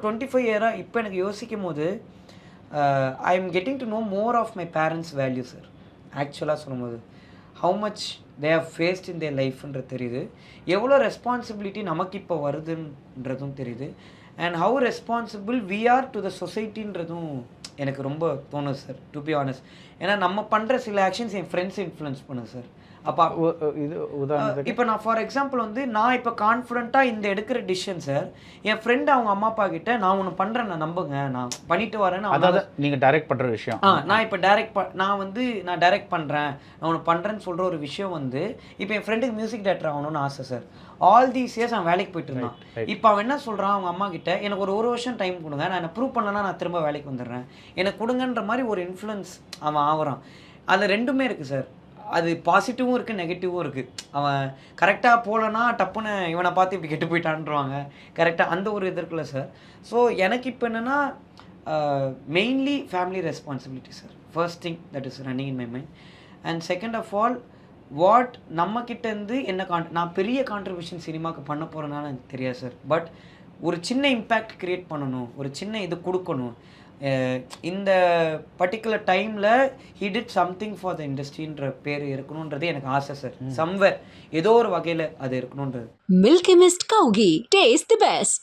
25 இயராக இப்போ எனக்கு யோசிக்கும் போது I am getting to know more of my parents value sir. ஆக்சுவலாக சொல்லும்போது how much they have faced in their லைஃப்ன்றது தெரியுது, எவ்வளோ ரெஸ்பான்சிபிலிட்டி நமக்கு இப்போ வருதுன்றதும் தெரியுது, and how responsible we are to the சொசைட்டின்றதும் எனக்கு ரொம்ப தோணுது சார், டு பி ஆனஸ்ட். ஏன்னா நம்ம பண்ணுற சில ஆக்ஷன்ஸ் என் ஃப்ரெண்ட்ஸ் இன்ஃப்ளூயன்ஸ் பண்ணுது சார். அப்போ இது உதாரணத்துக்கு இப்போ நான் ஃபார் எக்ஸாம்பிள் வந்து நான் இப்போ கான்ஃபிடென்ட்டாக இந்த எடுக்கிற டிசிஷன் சார், என் ஃப்ரெண்டு அவங்க அம்மா அப்பா கிட்ட நான் ஒன்று பண்ணுறேன், நான் நம்புங்க, நான் பண்ணிட்டு வரேன்னு. அதாவது நீங்கள் டைரக்ட் பண்ணுற விஷயம். நான் இப்போ நான் டைரக்ட் பண்ணுறேன், நான் ஒன்று பண்ணுறேன்னு சொல்கிற ஒரு விஷயம் வந்து, இப்போ என் ஃப்ரெண்டுக்கு மியூசிக் டைரக்டர் ஆகணும்னு ஆசை சார். ஆல் தீஸ் இயர்ஸ் அவன் வேலைக்கு போயிட்டு இருந்தான். இப்போ அவன் என்ன சொல்கிறான், அவங்க அம்மா கிட்ட எனக்கு ஒரு வருஷம் டைம் கொடுங்க, நான் என்ன ப்ரூவ் பண்ணலன்னா நான் திரும்ப வேலைக்கு வந்துடுறேன், எனக்கு கொடுங்கன்ற மாதிரி ஒரு இன்ஃப்ளூயன்ஸ் அவன் ஆகுறான். அது ரெண்டுமே இருக்குது சார். அது பாசிட்டிவும் இருக்குது, நெகட்டிவும் இருக்குது. அவன் கரெக்டாக போகலன்னா டப்புன்னு இவனை பார்த்து இப்படி கெட்டு போயிட்டான்றாங்க, கரெக்டாக அந்த ஒரு இது இருக்குல்ல சார். ஸோ எனக்கு இப்போ என்னென்னா mainly family responsibility sir, first thing that is running in my mind. And second of all what நம்மக்கிட்டேருந்து என்ன நான் பெரிய கான்ட்ரிபியூஷன் சினிமாவுக்கு பண்ண போகிறேன்னால எனக்கு தெரியாது சார். பட் ஒரு சின்ன இம்பேக்ட் க்ரியேட் பண்ணணும், ஒரு சின்ன இது கொடுக்கணும். இந்த பர்டிகுலர் டைமில் he did something for the இண்டஸ்ட்ரின்ற பேர் இருக்கணுன்றது எனக்கு ஆசை சார். சம்வேர் ஏதோ ஒரு வகையில் அது இருக்கணுன்றது. மில்கி மிஸ்ட் கௌகி, டேஸ்ட் தி பெஸ்ட்.